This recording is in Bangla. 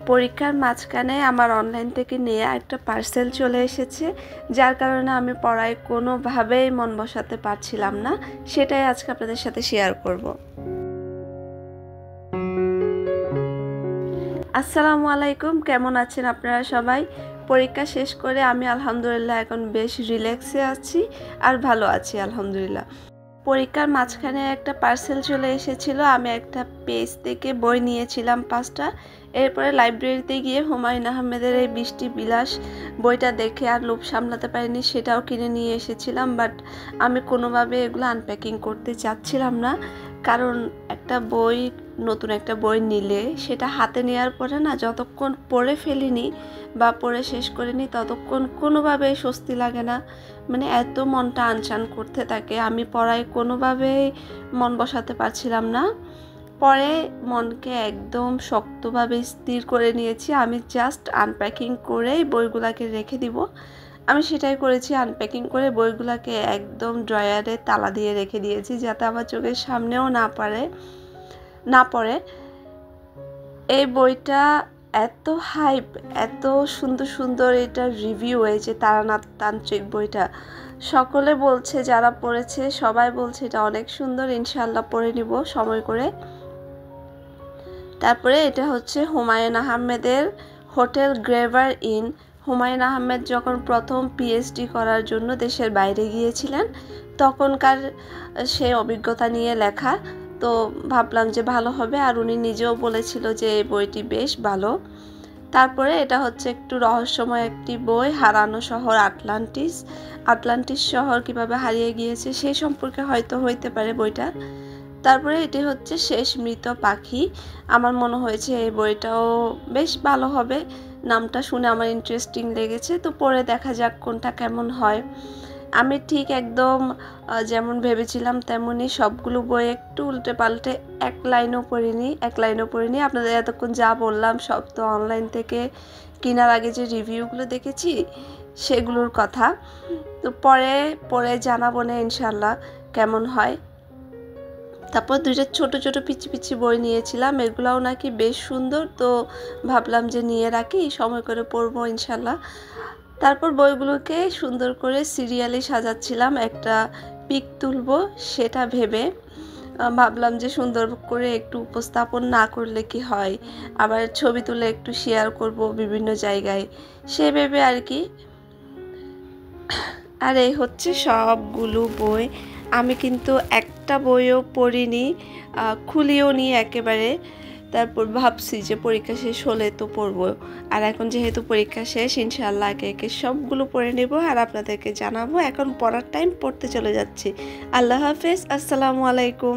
পরীক্ষার মাঝখানে আমার অনলাইন থেকে নেওয়া একটা পার্সেল চলে এসেছে, যার কারণে আমি পড়ায় কোনোভাবেই মন বসাতে পারছিলাম না। সেটাই আজকে আপনাদের সাথে শেয়ার করব। আসসালামু আলাইকুম, কেমন আছেন আপনারা সবাই? পরীক্ষা শেষ করে আমি আলহামদুলিল্লাহ এখন বেশ রিল্যাক্সে আছি আর ভালো আছি আলহামদুলিল্লাহ। পরীক্ষার মাঝখানে একটা পার্সেল চলে এসেছিল। আমি একটা পেজ থেকে বই নিয়েছিলাম 5টা। এরপরে লাইব্রেরিতে গিয়ে হুমায়ুন আহমেদের এই বৃষ্টি বিলাস বইটা দেখে আর লোভ সামলাতে পারিনি, সেটাও কিনে নিয়ে এসেছিলাম। বাট আমি কোনোভাবে এগুলো আনপ্যাকিং করতে চাচ্ছিলাম না, কারণ একটা বই, নতুন একটা বই নিলে সেটা হাতে নেওয়ার পরে না, যতক্ষণ পড়ে ফেলিনি বা পড়ে শেষ করিনি ততক্ষণ কোনোভাবেই স্বস্তি লাগে না। মানে এত মনটা আনচান করতে থাকে, আমি পড়ায় কোনোভাবেই মন বসাতে পারছিলাম না। পরে মনকে একদম শক্তভাবে স্থির করে নিয়েছি, আমি জাস্ট আনপ্যাকিং করেই বইগুলাকে রেখে দিব। আমি সেটাই করেছি, আনপ্যাকিং করে বইগুলাকে একদম ড্রয়ারে তালা দিয়ে রেখে দিয়েছি, যাতে আমার চোখের সামনেও না পড়ে। এই বইটা এত হাইপ, এত সুন্দর সুন্দর এটা রিভিউ হয়েছে, তারানাথ তান্ত্রিক বইটা। সকলে বলছে, যারা পড়েছে সবাই বলছে এটা অনেক সুন্দর। ইনশাআল্লাহ পড়ে নিব সময় করে। তারপরে এটা হচ্ছে হুমায়ুন আহমেদের হোটেল গ্রেভার ইন। হুমায়ুন আহমেদ যখন প্রথম পিএইচডি করার জন্য দেশের বাইরে গিয়েছিলেন, তখনকার সেই অভিজ্ঞতা নিয়ে লেখা। তো ভাবলাম যে ভালো হবে, আর উনি নিজেও বলেছিল যে এই বইটি বেশ ভালো। তারপরে এটা হচ্ছে একটু রহস্যময় একটি বই, হারানো শহর আটলান্টিস শহর কিভাবে হারিয়ে গিয়েছে সেই সম্পর্কে হয়তো হইতে পারে বইটা। তারপরে এটি হচ্ছে শেষ মৃত পাখি। আমার মনে হয়েছে এই বইটাও বেশ ভালো হবে, নামটা শুনে আমার ইন্টারেস্টিং লেগেছে। তো পড়ে দেখা যাক কোনটা কেমন হয়। আমি ঠিক একদম যেমন ভেবেছিলাম তেমনই সবগুলো বই একটু উল্টে পাল্টে এক লাইনও পড়িনি। আপনাদের এতক্ষণ যা বললাম সব তো অনলাইন থেকে কেনার আগে যে রিভিউগুলো দেখেছি সেগুলোর কথা। তো পরে জানাবো না ইনশাল্লাহ কেমন হয়। তারপর দুইটা ছোট ছোট পিচি পিচি বই নিয়েছিলাম, এগুলাও নাকি বেশ সুন্দর। তো ভাবলাম যে নিয়ে রাখি, সময় করে পড়বো ইনশাল্লাহ। তারপর বইগুলোকে সুন্দর করে সিরিয়ালি সাজাচ্ছিলাম, একটা পিক তুলবো সেটা ভেবে। ভাবলাম যে সুন্দর করে একটু উপস্থাপন না করলে কি হয়, আবার ছবি তুলে একটু শেয়ার করব বিভিন্ন জায়গায়, সে ভেবে আর কি। আর এই হচ্ছে সবগুলো বই। আমি কিন্তু একটা বইও পড়িনি, খুলিও নি একেবারে। তারপর ভাবছি যে পরীক্ষা শেষ হলে তো পড়বো, আর এখন যেহেতু পরীক্ষা শেষ ইনশাআল্লাহ একে একে সবগুলো পড়ে নেব আর আপনাদেরকে জানাবো। এখন পড়ার টাইম, পড়তে চলে যাচ্ছি। আল্লাহ হাফেজ, আসসালামু আলাইকুম।